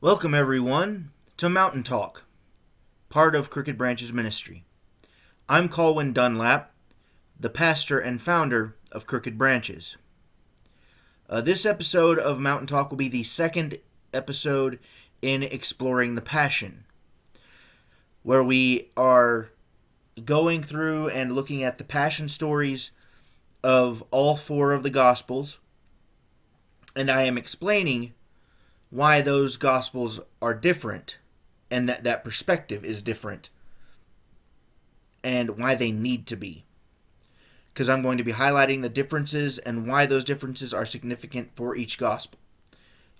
Welcome, everyone, to Mountain Talk, part of Crooked Branch's ministry. I'm Colwyn Dunlap, the pastor and founder of Crooked Branches. This episode of Mountain Talk will be the second episode in exploring the Passion, where we are going through and looking at the Passion stories of all four of the Gospels, and I am explaining why those Gospels are different, and that perspective is different, and why they need to be. Because I'm going to be highlighting the differences and why those differences are significant for each Gospel.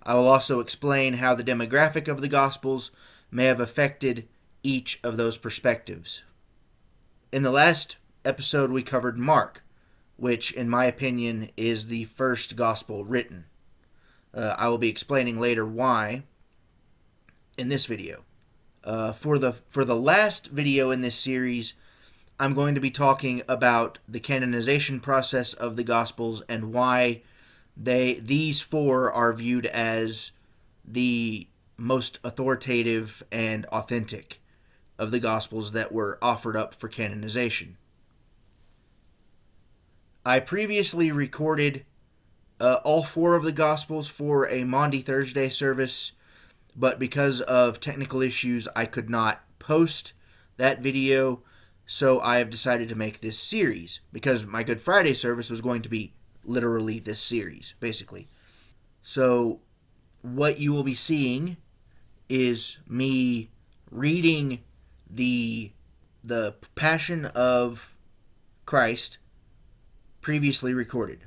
I will also explain how the demographic of the Gospels may have affected each of those perspectives. In the last episode, we covered Mark, which, in my opinion, is the first Gospel written. I will be explaining later why in this video. For the last video in this series, I'm going to be talking about the canonization process of the Gospels and why these four are viewed as the most authoritative and authentic of the Gospels that were offered up for canonization. I previously recorded all four of the Gospels for a Maundy Thursday service, but because of technical issues, I could not post that video, so I have decided to make this series, because my Good Friday service was going to be literally this series, basically. So what you will be seeing is me reading the Passion of Christ previously recorded.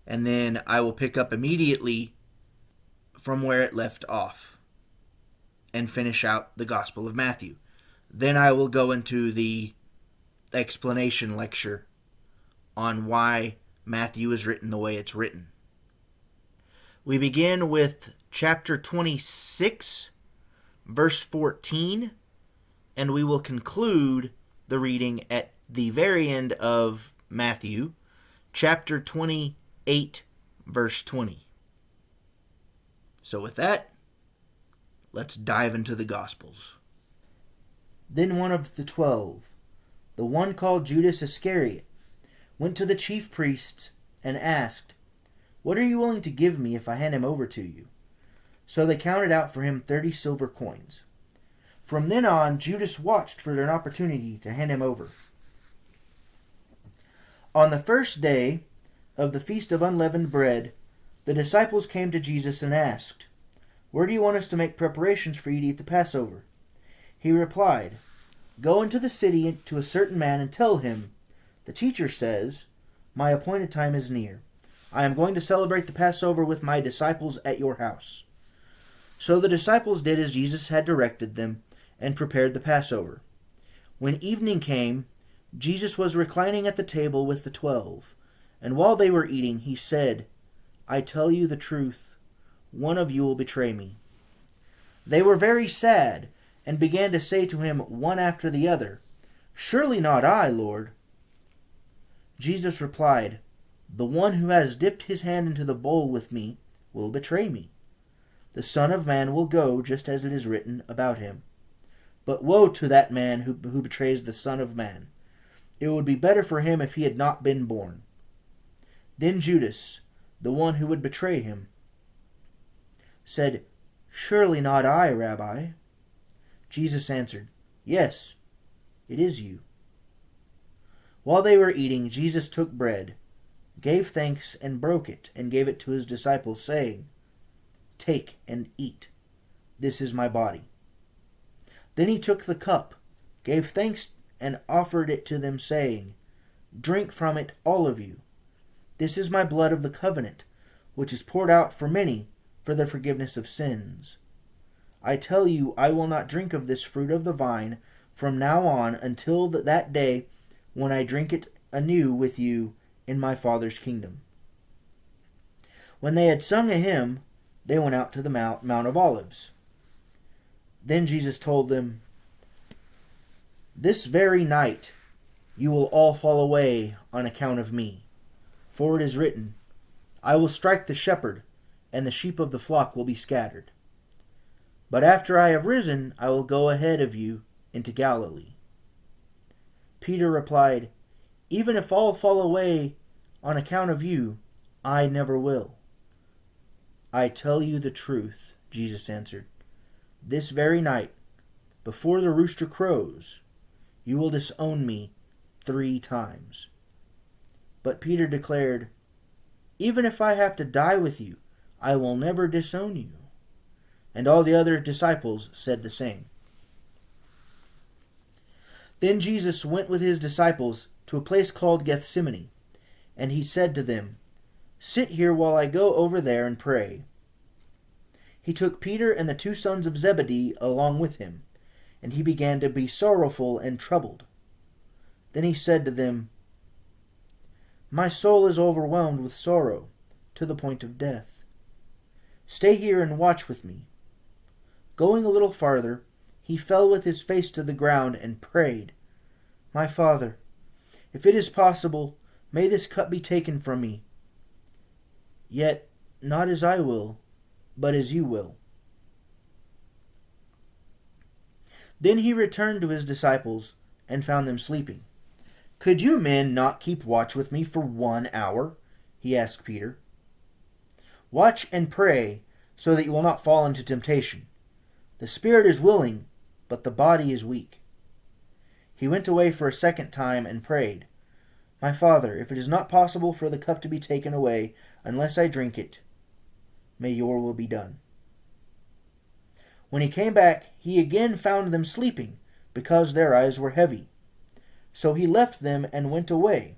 And then I will pick up immediately from where it left off and finish out the Gospel of Matthew. Then I will go into the explanation lecture on why Matthew is written the way it's written. We begin with chapter 26, verse 14, and we will conclude the reading at the very end of Matthew, chapter 28, verse 20. So with that, let's dive into the Gospels. Then one of the 12, the one called Judas Iscariot, went to the chief priests and asked, "What are you willing to give me if I hand him over to you?" So they counted out for him 30 silver coins. From then on, Judas watched for an opportunity to hand him over. On the first day of the Feast of Unleavened Bread, the disciples came to Jesus and asked, "Where do you want us to make preparations for you to eat the Passover?" He replied, "Go into the city to a certain man and tell him, 'The teacher says, my appointed time is near. I am going to celebrate the Passover with my disciples at your house.'" So the disciples did as Jesus had directed them and prepared the Passover. When evening came, Jesus was reclining at the table with the 12, and while they were eating, he said, "I tell you the truth, one of you will betray me." They were very sad, and began to say to him one after the other, "Surely not I, Lord." Jesus replied, "The one who has dipped his hand into the bowl with me will betray me. The Son of Man will go just as it is written about him. But woe to that man who betrays the Son of Man. It would be better for him if he had not been born." Then Judas, the one who would betray him, said, "Surely not I, Rabbi." Jesus answered, "Yes, it is you." While they were eating, Jesus took bread, gave thanks, and broke it, and gave it to his disciples, saying, "Take and eat. This is my body." Then he took the cup, gave thanks, and offered it to them, saying, "Drink from it, all of you. This is my blood of the covenant, which is poured out for many for the forgiveness of sins. I tell you, I will not drink of this fruit of the vine from now on until that day when I drink it anew with you in my Father's kingdom." When they had sung a hymn, they went out to the Mount of Olives. Then Jesus told them, "This very night you will all fall away on account of me. For it is written, I will strike the shepherd, and the sheep of the flock will be scattered. but after I have risen, I will go ahead of you into Galilee." Peter replied, "Even if all fall away on account of you, I never will." "I tell you the truth," Jesus answered. "This very night, before the rooster crows, you will disown me 3 times." But Peter declared, "Even if I have to die with you, I will never disown you." And all the other disciples said the same. Then Jesus went with his disciples to a place called Gethsemane, and he said to them, "Sit here while I go over there and pray." He took Peter and the 2 sons of Zebedee along with him, and he began to be sorrowful and troubled. Then he said to them, "My soul is overwhelmed with sorrow, to the point of death. Stay here and watch with me." Going a little farther, he fell with his face to the ground and prayed, "My Father, if it is possible, may this cup be taken from me. Yet not as I will, but as you will." Then he returned to his disciples and found them sleeping. "Could you men not keep watch with me for 1 hour?" he asked Peter. "Watch and pray so that you will not fall into temptation. The spirit is willing, but the body is weak." He went away for a second time and prayed, "My Father, if it is not possible for the cup to be taken away unless I drink it, may your will be done." When he came back, he again found them sleeping, because their eyes were heavy. So he left them and went away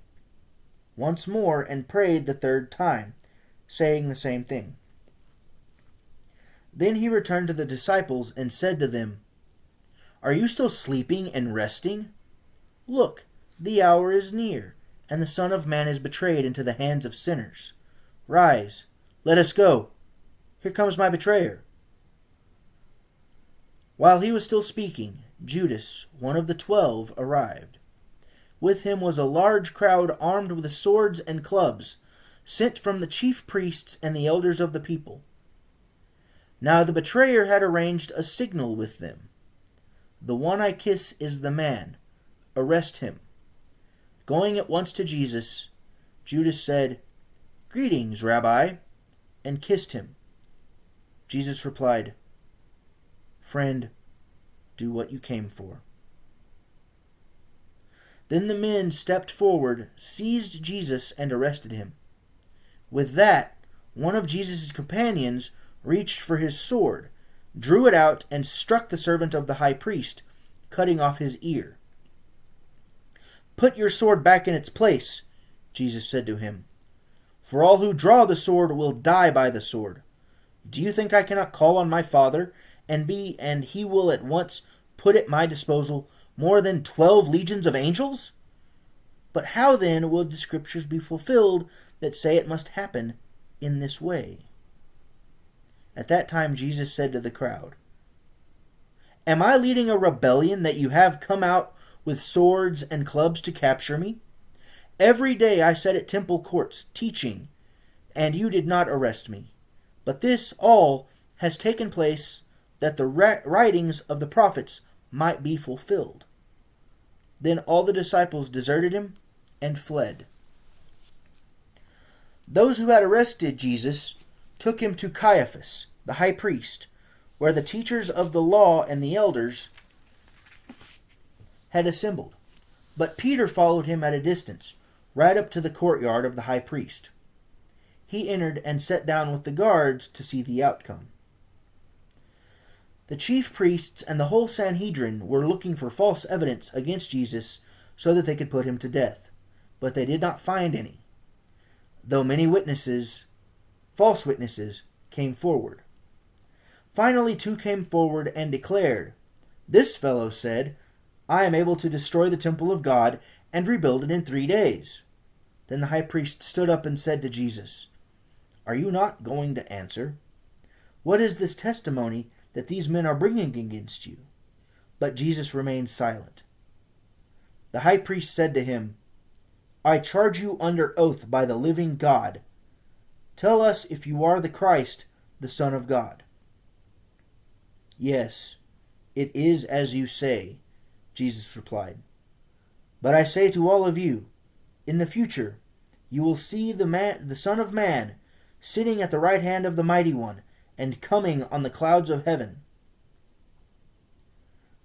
once more and prayed the 3rd time, saying the same thing. Then he returned to the disciples and said to them, "Are you still sleeping and resting? Look, the hour is near, and the Son of Man is betrayed into the hands of sinners. Rise, let us go. Here comes my betrayer." While he was still speaking, Judas, one of the 12, arrived. With him was a large crowd armed with swords and clubs, sent from the chief priests and the elders of the people. Now the betrayer had arranged a signal with them. "The one I kiss is the man. Arrest him." Going at once to Jesus, Judas said, "Greetings, Rabbi," and kissed him. Jesus replied, "Friend, do what you came for." Then the men stepped forward, seized Jesus, and arrested him. With that, one of Jesus' companions reached for his sword, drew it out, and struck the servant of the high priest, cutting off his ear. "Put your sword back in its place," Jesus said to him, "for all who draw the sword will die by the sword. Do you think I cannot call on my Father, and he will at once put at my disposal more than 12 legions of angels? But how then will the scriptures be fulfilled that say it must happen in this way?" At that time Jesus said to the crowd, "Am I leading a rebellion that you have come out with swords and clubs to capture me? Every day I sat at temple courts teaching, and you did not arrest me. But this all has taken place that the writings of the prophets might be fulfilled." Then all the disciples deserted him and fled. Those who had arrested Jesus took him to Caiaphas, the high priest, where the teachers of the law and the elders had assembled. But Peter followed him at a distance, right up to the courtyard of the high priest. He entered and sat down with the guards to see the outcome. The chief priests and the whole Sanhedrin were looking for false evidence against Jesus so that they could put him to death, but they did not find any, though many false witnesses, came forward. Finally 2 came forward and declared, "This fellow said, 'I am able to destroy the temple of God and rebuild it in 3 days.'" Then the high priest stood up and said to Jesus, "Are you not going to answer? What is this testimony that these men are bringing against you?" But Jesus remained silent. The high priest said to him, "I charge you under oath by the living God. Tell us if you are the Christ, the Son of God." Yes, it is as you say, Jesus replied. But I say to all of you, in the future, you will see the Son of Man sitting at the right hand of the Mighty One and coming on the clouds of heaven.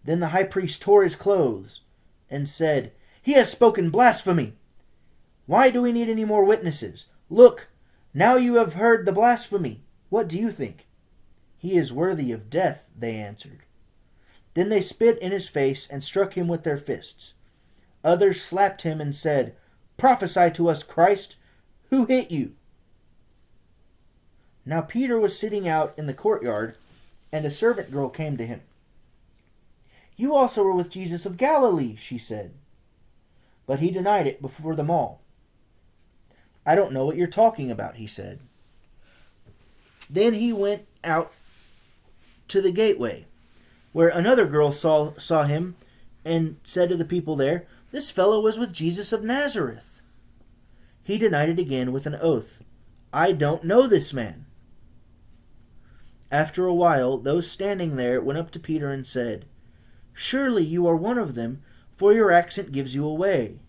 Then the high priest tore his clothes and said, He has spoken blasphemy! Why do we need any more witnesses? Look, now you have heard the blasphemy. What do you think? He is worthy of death, they answered. Then they spit in his face and struck him with their fists. Others slapped him and said, Prophesy to us, Christ! Who hit you? Now Peter was sitting out in the courtyard, and a servant girl came to him. You also were with Jesus of Galilee, she said. But he denied it before them all. I don't know what you're talking about, he said. Then he went out to the gateway, where another girl saw him and said to the people there, This fellow was with Jesus of Nazareth. He denied it again with an oath. I don't know this man. After a while, those standing there went up to Peter and said, Surely you are one of them, for your accent gives you away.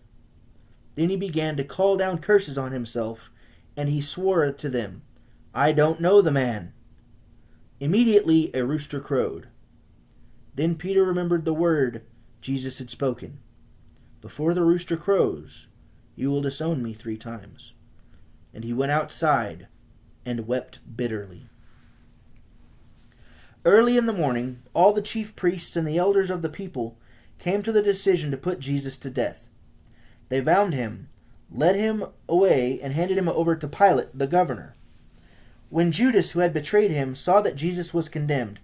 Then he began to call down curses on himself, and he swore to them, I don't know the man. Immediately a rooster crowed. Then Peter remembered the word Jesus had spoken. Before the rooster crows, you will disown me 3 times. And he went outside and wept bitterly. Early in the morning, all the chief priests and the elders of the people came to the decision to put Jesus to death. They bound him, led him away, and handed him over to Pilate, the governor. When Judas, who had betrayed him, saw that Jesus was condemned,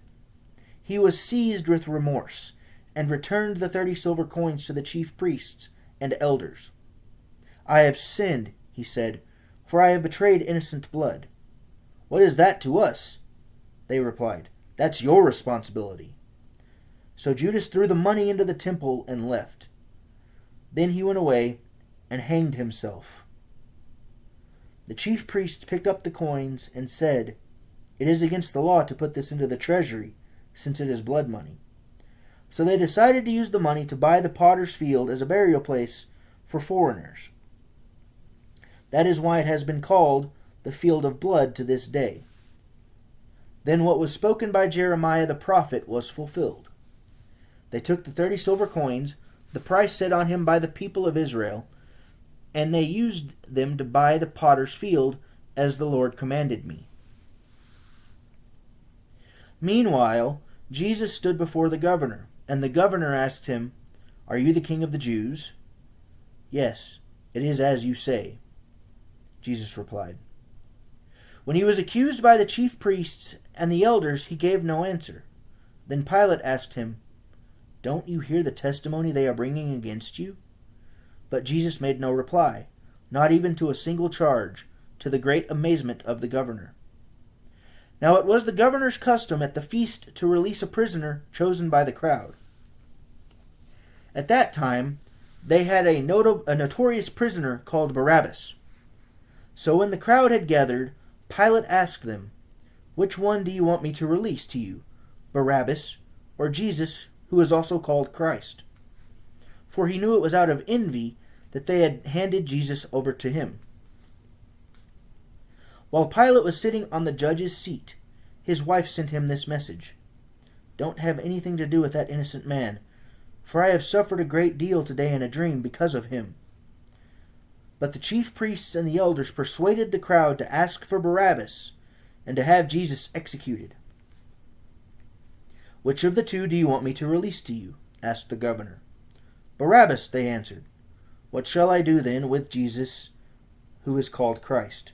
he was seized with remorse and returned the 30 silver coins to the chief priests and elders. I have sinned, he said, for I have betrayed innocent blood. What is that to us? They replied. That's your responsibility. So Judas threw the money into the temple and left. Then he went away and hanged himself. The chief priests picked up the coins and said, It is against the law to put this into the treasury, since it is blood money. So they decided to use the money to buy the potter's field as a burial place for foreigners. That is why it has been called the field of blood to this day. Then what was spoken by Jeremiah the prophet was fulfilled. They took the 30 silver coins, the price set on him by the people of Israel, and they used them to buy the potter's field as the Lord commanded me. Meanwhile, Jesus stood before the governor, and the governor asked him, Are you the king of the Jews? Yes, it is as you say, Jesus replied. When he was accused by the chief priests and the elders, he gave no answer. Then Pilate asked him, Don't you hear the testimony they are bringing against you? But Jesus made no reply, not even to a single charge, to the great amazement of the governor. Now it was the governor's custom at the feast to release a prisoner chosen by the crowd. At that time, they had a notorious prisoner called Barabbas. So when the crowd had gathered, Pilate asked them, Which one do you want me to release to you, Barabbas or Jesus, who is also called Christ? For he knew it was out of envy that they had handed Jesus over to him. While Pilate was sitting on the judge's seat, his wife sent him this message, Don't have anything to do with that innocent man, for I have suffered a great deal today in a dream because of him. But the chief priests and the elders persuaded the crowd to ask for Barabbas and to have Jesus executed. Which of the 2 do you want me to release to you? Asked the governor. Barabbas, they answered. What shall I do then with Jesus, who is called Christ?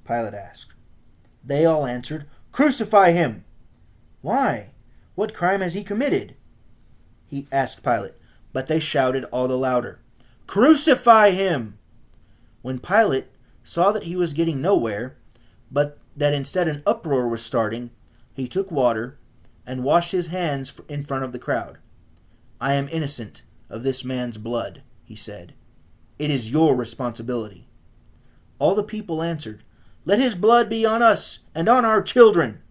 Pilate asked. They all answered, Crucify him! Why? What crime has he committed? He asked Pilate, but they shouted all the louder, Crucify him! When Pilate saw that he was getting nowhere, but that instead an uproar was starting, he took water and washed his hands in front of the crowd. I am innocent of this man's blood, he said. It is your responsibility. All the people answered, Let his blood be on us and on our children.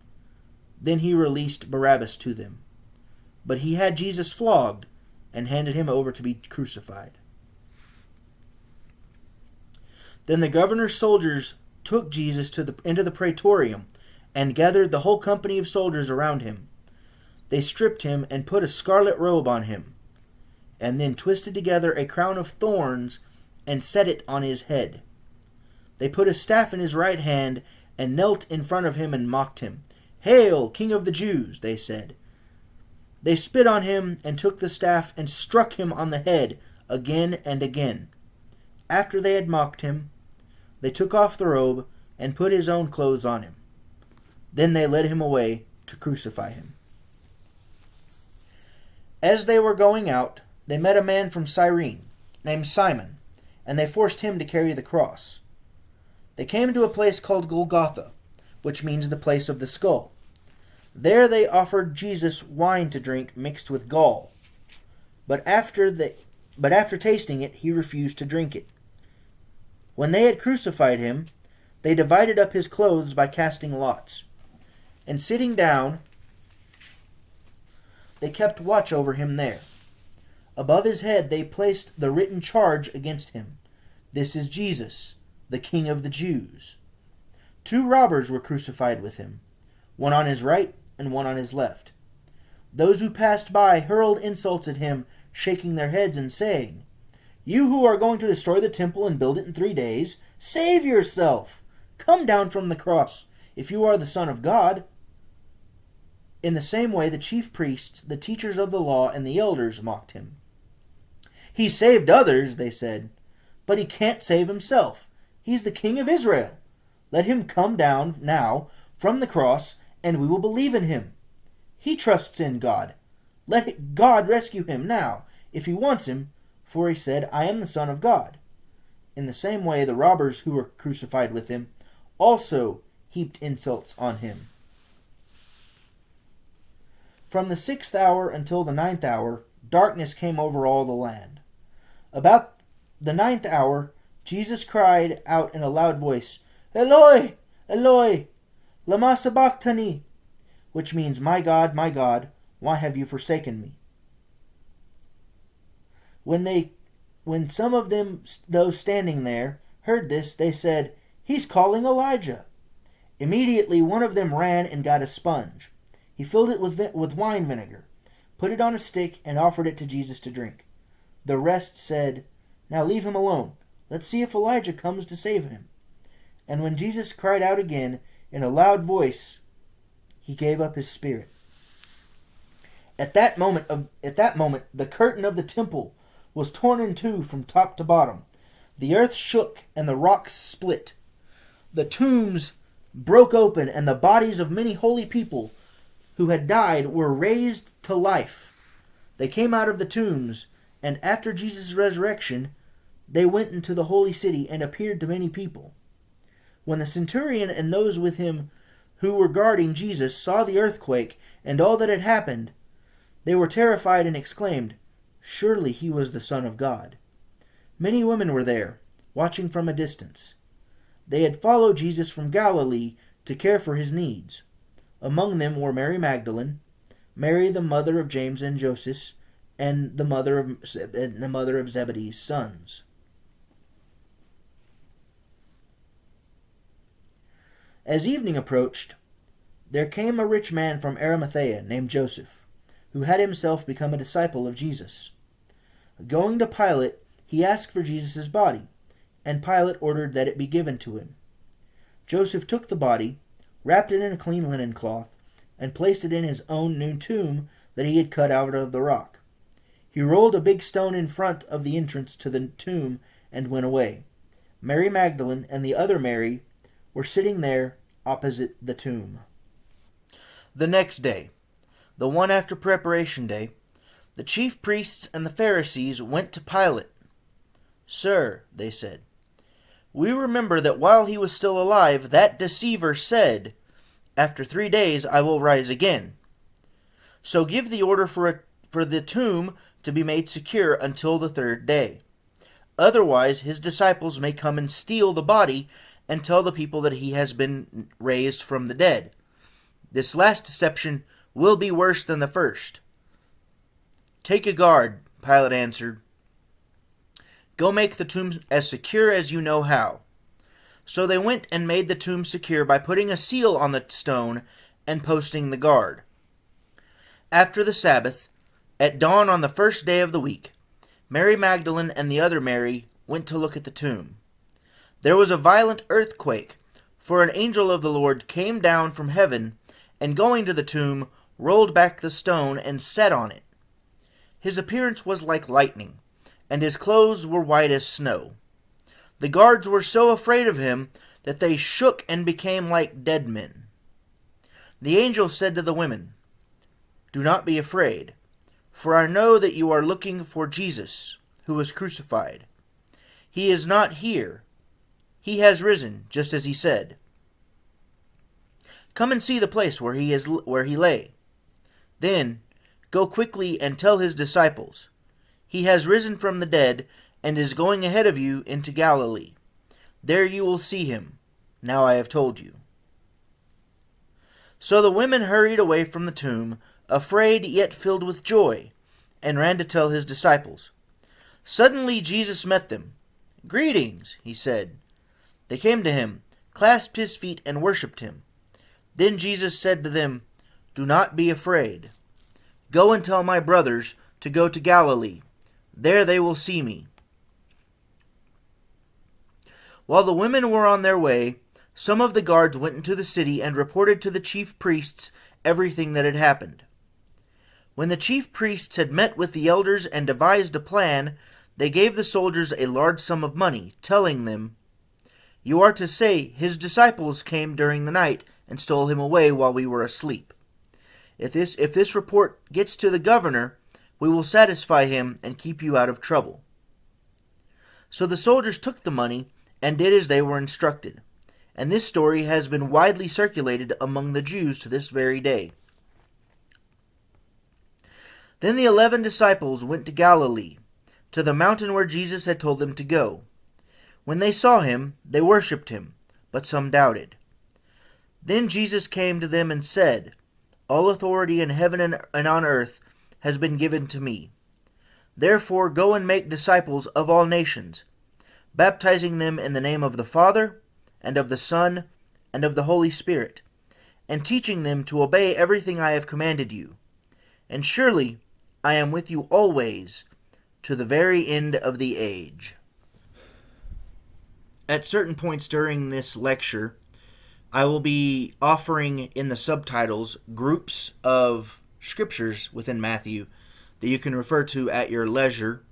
Then he released Barabbas to them. But he had Jesus flogged and handed him over to be crucified. Then the governor's soldiers took Jesus into the praetorium and gathered the whole company of soldiers around him. They stripped him and put a scarlet robe on him, and then twisted together a crown of thorns and set it on his head. They put a staff in his right hand and knelt in front of him and mocked him. "Hail, King of the Jews," they said. They spit on him and took the staff and struck him on the head again and again. After they had mocked him, they took off the robe and put his own clothes on him. Then they led him away to crucify him. As they were going out, they met a man from Cyrene named Simon, and they forced him to carry the cross. They came to a place called Golgotha, which means the place of the skull. There they offered Jesus wine to drink mixed with gall, but after tasting it, he refused to drink it. When they had crucified him, they divided up his clothes by casting lots, and sitting down, they kept watch over him there. Above his head they placed the written charge against him: "This is Jesus, the King of the Jews." 2 robbers were crucified with him, one on his right and one on his left. Those who passed by hurled insults at him, shaking their heads and saying, "You who are going to destroy the temple and build it in 3 days, save yourself! Come down from the cross, if you are the Son of God." In the same way the chief priests, the teachers of the law, and the elders mocked him. "He saved others," they said, "but he can't save himself. He's the King of Israel. Let him come down now from the cross, and we will believe in him. He trusts in God. Let God rescue him now, if he wants him, for he said, 'I am the Son of God.'" In the same way the robbers who were crucified with him also heaped insults on him. From the 6th hour until the 9th hour, darkness came over all the land. About the 9th hour, Jesus cried out in a loud voice, "Eloi, Eloi, lama sabachthani," which means, my God, why have you forsaken me?" When some of them, those standing there, heard this, they said, "He's calling Elijah." Immediately one of them ran and got a sponge. He filled it with wine vinegar, put it on a stick, and offered it to Jesus to drink. The rest said, "Now leave him alone. Let's see if Elijah comes to save him." And when Jesus cried out again in a loud voice, he gave up his spirit. At that moment, the curtain of the temple was torn in two from top to bottom. The earth shook and the rocks split. The tombs broke open, and the bodies of many holy people who had died were raised to life. They came out of the tombs, and after Jesus' resurrection, they went into the holy city and appeared to many people. When the centurion and those with him who were guarding Jesus saw the earthquake and all that had happened, they were terrified and exclaimed, "Surely he was the Son of God." Many women were there, watching from a distance. They had followed Jesus from Galilee to care for his needs. Among them were Mary Magdalene, Mary the mother of James and Joseph, and the mother of Zebedee's sons. As evening approached, there came a rich man from Arimathea named Joseph, who had himself become a disciple of Jesus. Going to Pilate, he asked for Jesus' body, and Pilate ordered that it be given to him. Joseph took the body, wrapped it in a clean linen cloth, and placed it in his own new tomb that he had cut out of the rock. He rolled a big stone in front of the entrance to the tomb and went away. Mary Magdalene and the other Mary were sitting there opposite the tomb. The next day, the one after Preparation Day, the chief priests and the Pharisees went to Pilate. "Sir," they said, "we remember that while he was still alive, that deceiver said, 'After 3 days I will rise again.' So give the order for the tomb to be made secure until the 3rd day. Otherwise his disciples may come and steal the body and tell the people that he has been raised from the dead. This last deception will be worse than the first." "Take a guard," Pilate answered. "Go make the tomb as secure as you know how." So they went and made the tomb secure by putting a seal on the stone and posting the guard. After the Sabbath, at dawn on the first day of the week, Mary Magdalene and the other Mary went to look at the tomb. There was a violent earthquake, for an angel of the Lord came down from heaven, and going to the tomb, rolled back the stone and sat on it. His appearance was like lightning, and his clothes were white as snow. The guards were so afraid of him that they shook and became like dead men. The angel said to the women, "Do not be afraid, for I know that you are looking for Jesus, who was crucified. He is not here. He has risen, just as he said. Come and see the place where he lay. Then go quickly and tell his disciples, he has risen from the dead and is going ahead of you into Galilee. There you will see him. Now I have told you." So the women hurried away from the tomb, afraid yet filled with joy, and ran to tell his disciples. Suddenly Jesus met them. "Greetings," he said. They came to him, clasped his feet, and worshipped him. Then Jesus said to them, "Do not be afraid. Go and tell my brothers to go to Galilee. There they will see me." While the women were on their way, some of the guards went into the city and reported to the chief priests everything that had happened. When the chief priests had met with the elders and devised a plan, they gave the soldiers a large sum of money, telling them, "You are to say, his disciples came during the night and stole him away while we were asleep. If this report gets to the governor, we will satisfy him and keep you out of trouble." So the soldiers took the money and did as they were instructed. And this story has been widely circulated among the Jews to this very day. Then the 11 disciples went to Galilee, to the mountain where Jesus had told them to go. When they saw him, they worshipped him, but some doubted. Then Jesus came to them and said, "All authority in heaven and on earth has been given to me. Therefore go and make disciples of all nations, baptizing them in the name of the Father, and of the Son, and of the Holy Spirit, and teaching them to obey everything I have commanded you. And surely I am with you always, to the very end of the age." At certain points during this lecture, I will be offering in the subtitles groups of scriptures within Matthew that you can refer to at your leisure,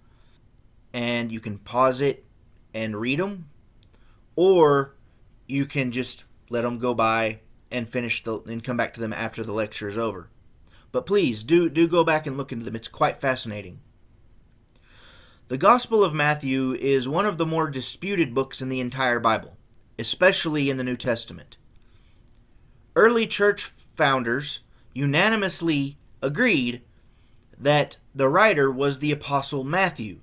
and you can pause it and read them, or you can just let them go by and and come back to them after the lecture is over. But please do go back and look into them. It's quite fascinating. The Gospel of Matthew is one of the more disputed books in the entire Bible, especially in the New Testament. Early church founders unanimously agreed that the writer was the Apostle Matthew,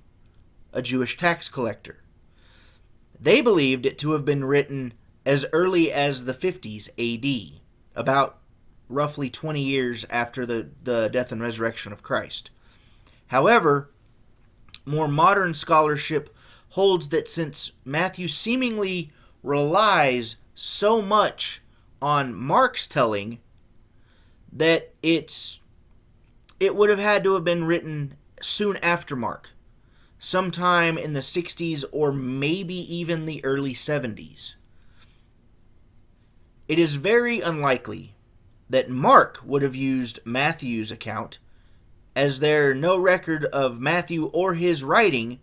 a Jewish tax collector. They believed it to have been written as early as the 50s AD, about roughly 20 years after the death and resurrection of Christ. However, more modern scholarship holds that since Matthew seemingly relies so much on Mark's telling, that it would have had to have been written soon after Mark, sometime in the 60s or maybe even the early 70s. It is very unlikely that Mark would have used Matthew's account, as there no record of Matthew or his writing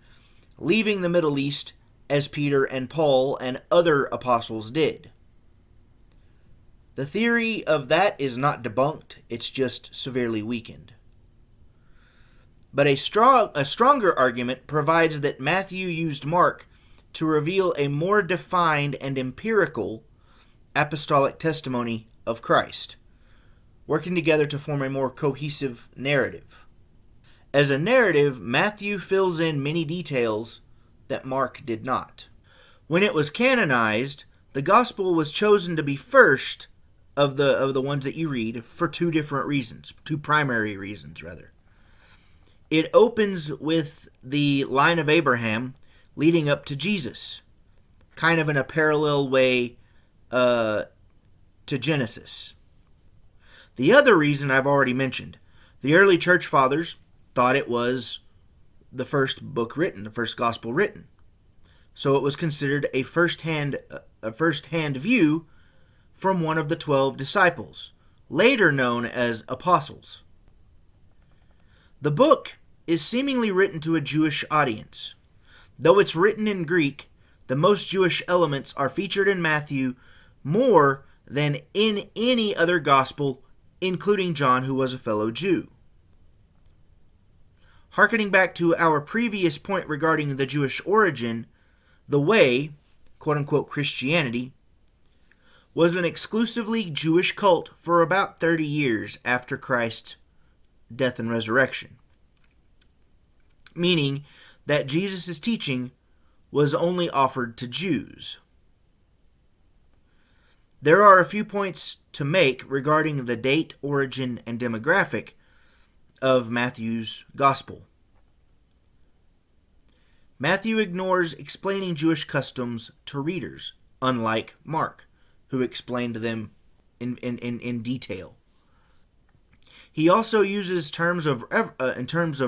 leaving the Middle East as Peter and Paul and other apostles did. The theory of that is not debunked, it's just severely weakened. But a stronger argument provides that Matthew used Mark to reveal a more defined and empirical apostolic testimony of Christ, working together to form a more cohesive narrative. As a narrative, Matthew fills in many details that Mark did not. When it was canonized, the Gospel was chosen to be first of the ones that you read for two primary reasons rather. It opens with the line of Abraham leading up to Jesus, kind of in a parallel way to Genesis. The other reason I've already mentioned. The early church fathers thought it was the first book written, the first gospel written. So it was considered a first-hand view from one of the 12 disciples, later known as apostles. The book is seemingly written to a Jewish audience. Though it's written in Greek, the most Jewish elements are featured in Matthew more than in any other gospel, including John, who was a fellow Jew. Harkening back to our previous point regarding the Jewish origin, the way, quote-unquote Christianity, was an exclusively Jewish cult for about 30 years after Christ's death and resurrection, meaning that Jesus' teaching was only offered to Jews. There are a few points to make regarding the date, origin, and demographic of Matthew's gospel. Matthew ignores explaining Jewish customs to readers, unlike Mark, who explained them in detail. He also uses terms of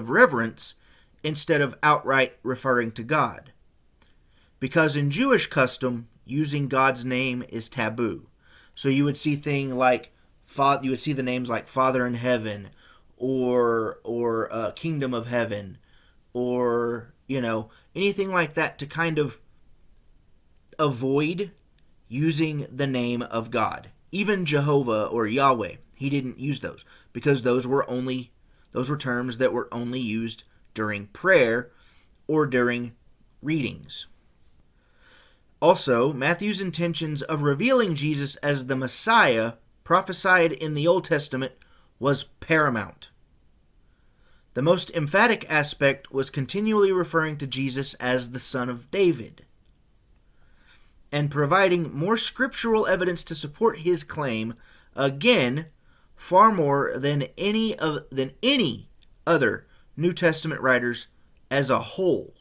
reverence instead of outright referring to God, because in Jewish custom, using God's name is taboo. So you would see things like you would see the names like Father in Heaven, or Kingdom of Heaven, or anything like that to kind of avoid using the name of God. Even Jehovah or Yahweh, he didn't use those because those were terms that were only used during prayer or during readings. Also, Matthew's intentions of revealing Jesus as the Messiah prophesied in the Old Testament was paramount. The most emphatic aspect was continually referring to Jesus as the Son of David, and providing more scriptural evidence to support his claim, again, far more than any other New Testament writers as a whole.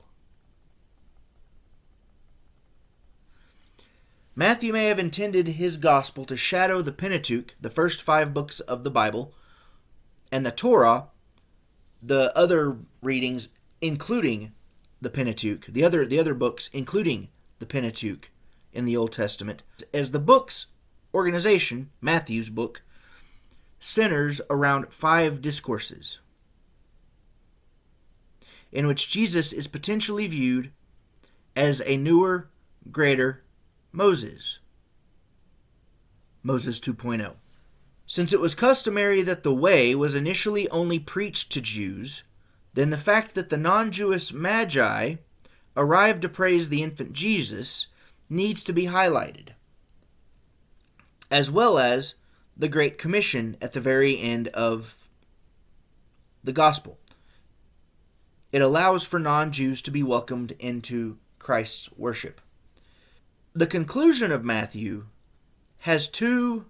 Matthew may have intended his gospel to shadow the Pentateuch, the first 5 books of the Bible, and the Torah, the other readings including the Pentateuch, the other books including the Pentateuch in the Old Testament, as the book's organization, Matthew's book, centers around 5 discourses in which Jesus is potentially viewed as a newer, greater Moses 2.0. Since it was customary that the way was initially only preached to Jews, then the fact that the non-Jewish Magi arrived to praise the infant Jesus needs to be highlighted, as well as the Great Commission at the very end of the Gospel. It allows for non-Jews to be welcomed into Christ's worship. The conclusion of Matthew has 2,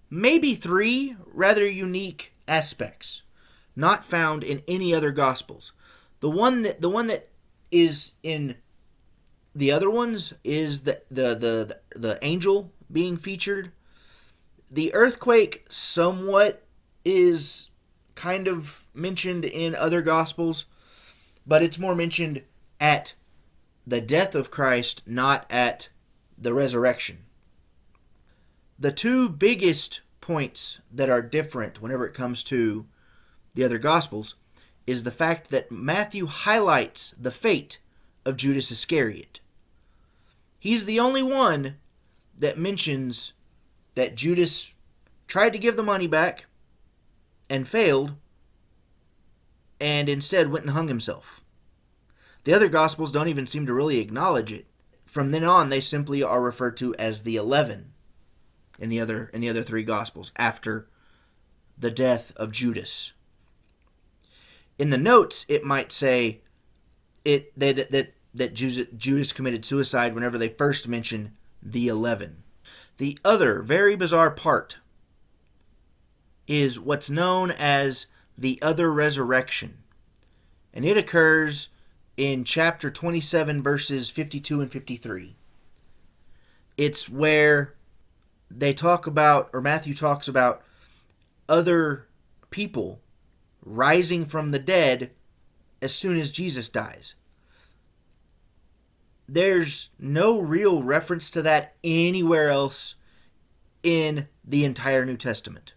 maybe 3 rather unique aspects not found in any other Gospels. The one that is in the other ones is the angel being featured. The earthquake somewhat is kind of mentioned in other Gospels, but it's more mentioned at the death of Christ, not at the resurrection. The 2 biggest points that are different whenever it comes to the other Gospels is the fact that Matthew highlights the fate of Judas Iscariot. He's the only one that mentions that Judas tried to give the money back and failed, and instead went and hung himself. The other Gospels don't even seem to really acknowledge it. From then on, they simply are referred to as the 11 in the other 3 Gospels after the death of Judas. In the notes, it might say that Judas committed suicide whenever they first mention the 11. The other very bizarre part is what's known as the other resurrection. And it occurs in chapter 27, verses 52 and 53. It's where they talk about, or Matthew talks about, other people rising from the dead as soon as Jesus dies. There's no real reference to that anywhere else in the entire New Testament.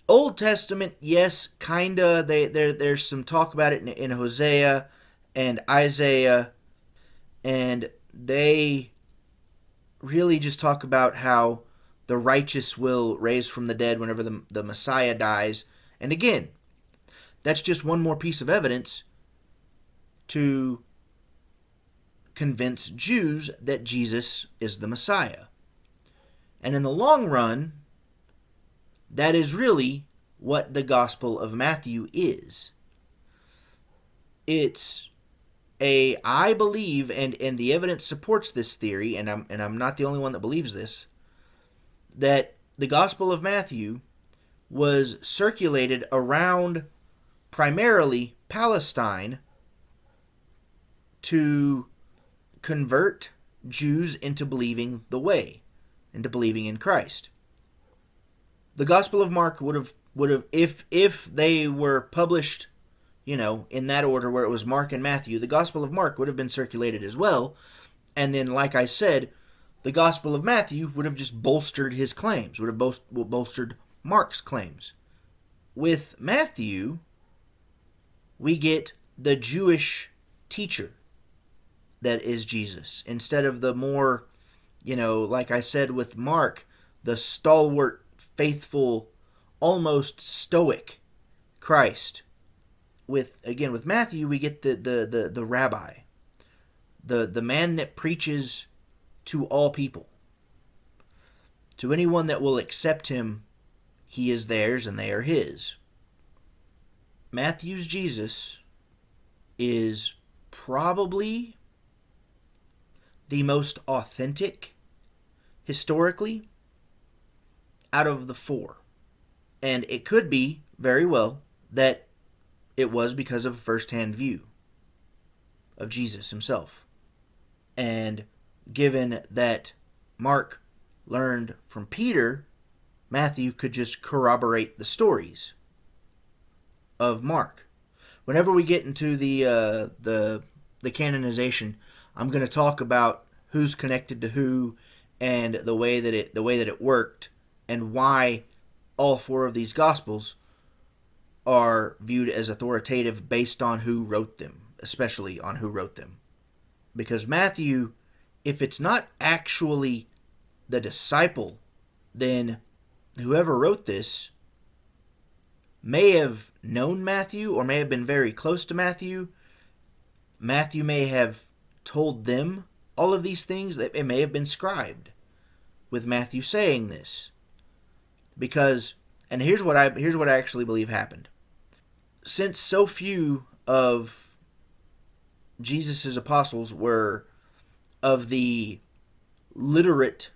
Old Testament, yes, kinda. There's some talk about it in Hosea and Isaiah, and they really just talk about how the righteous will raise from the dead whenever the Messiah dies. And again, that's just one more piece of evidence to convince Jews that Jesus is the Messiah. And in the long run, that is really what the Gospel of Matthew is. It's I believe, and the evidence supports this theory, and I'm not the only one that believes this, that the Gospel of Matthew was circulated around primarily Palestine to convert Jews into believing the way, into believing in Christ. The Gospel of Mark would have if they were published, in that order where it was Mark and Matthew, the Gospel of Mark would have been circulated as well. And then, like I said, the Gospel of Matthew would have just bolstered his claims, would have bolstered Mark's claims. With Matthew, we get the Jewish teacher that is Jesus, instead of the more, like I said with Mark, the stalwart, faithful, almost stoic Christ. With Matthew, we get the rabbi, the man that preaches to all people. To anyone that will accept him, he is theirs and they are his. Matthew's Jesus is probably the most authentic, historically, out of the four. And it could be, very well, that it was because of a first-hand view of Jesus himself. And given that Mark learned from Peter, Matthew could just corroborate the stories of Mark. Whenever we get into the canonization, I'm going to talk about who's connected to who and the way that it worked, and why all four of these Gospels are viewed as authoritative based on who wrote them, especially on who wrote them. Because Matthew, if it's not actually the disciple, then whoever wrote this may have known Matthew or may have been very close to Matthew. Matthew may have told them all of these things. That it may have been scribed with Matthew saying this. Because, and here's what I actually believe happened. Since so few of Jesus' apostles were of the literate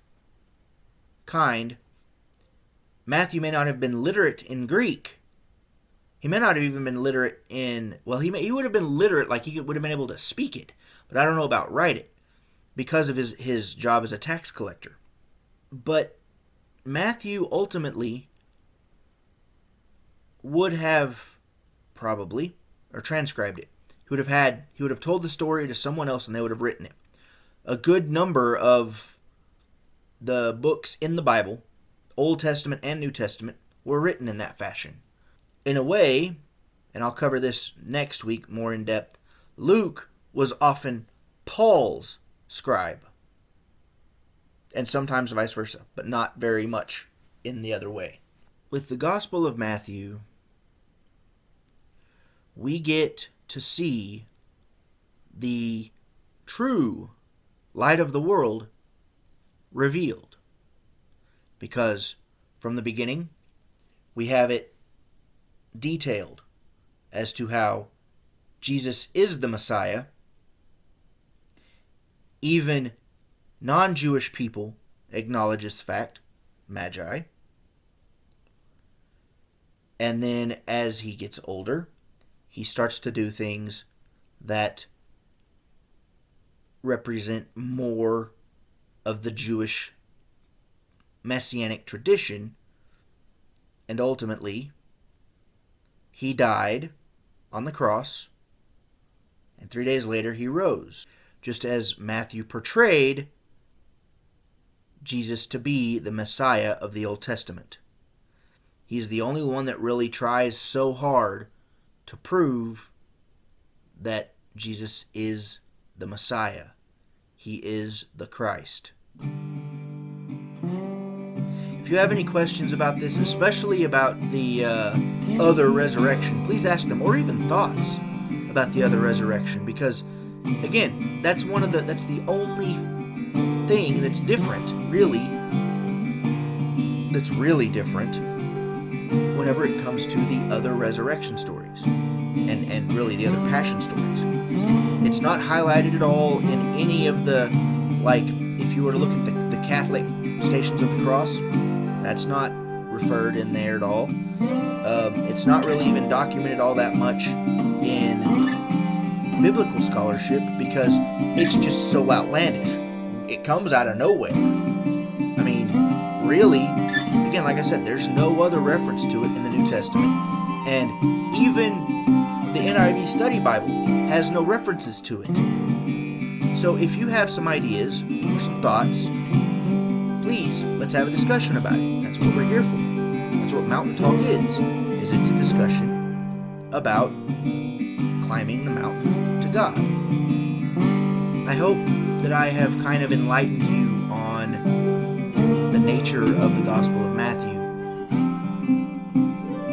kind, Matthew may not have been literate in Greek. He may not have even been literate in, he would have been literate, like he would have been able to speak it, but I don't know about write it, because of his job as a tax collector. But Matthew ultimately would have probably, or transcribed it. He would have told the story to someone else and they would have written it. A good number of the books in the Bible, Old Testament and New Testament, were written in that fashion. In a way, and I'll cover this next week more in depth, Luke was often Paul's scribe. And sometimes vice versa, but not very much in the other way. With the Gospel of Matthew, we get to see the true light of the world revealed. Because from the beginning, we have it detailed as to how Jesus is the Messiah. Even non-Jewish people acknowledge this fact, Magi. And then as he gets older, he starts to do things that represent more of the Jewish messianic tradition. And ultimately, he died on the cross, and 3 days later he rose, just as Matthew portrayed Jesus to be the Messiah of the Old Testament. He's the only one that really tries so hard to prove that Jesus is the Messiah. He is the Christ. If you have any questions about this, especially about the other resurrection, please ask them, or even thoughts about the other resurrection, because again, that's the only thing that's different, that's really different whenever it comes to the other resurrection stories and really the other passion stories. It's not highlighted at all in any of the, like, if you were to look at the Catholic Stations of the Cross, that's not referred in there at all. It's not really even documented all that much in biblical scholarship because it's just so outlandish. It comes out of nowhere. I mean, really, again, like I said, there's no other reference to it in the New Testament. And even the NIV Study Bible has no references to it. So if you have some ideas or some thoughts, please, let's have a discussion about it. That's what we're here for. That's what Mountain Talk is. It's a discussion about climbing the mountain to God. I hope that I have kind of enlightened you on the nature of the Gospel of Matthew.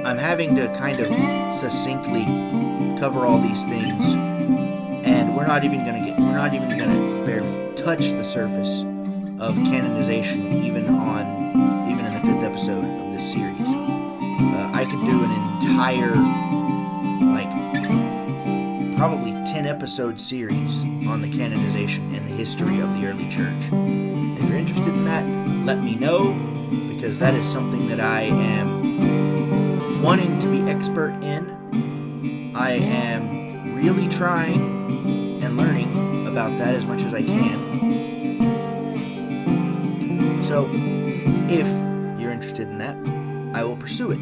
I'm having to kind of succinctly cover all these things, and we're not even going to barely touch the surface of canonization even in the 5th episode of this series. I could do an entire, probably 10 episode series on the canonization and the history of the early church. If you're interested in that, let me know, because that is something that I am wanting to be expert in. I am really trying and learning about that as much as I can. So, if you're interested in that, I will pursue it.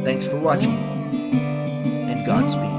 Thanks for watching, and Godspeed.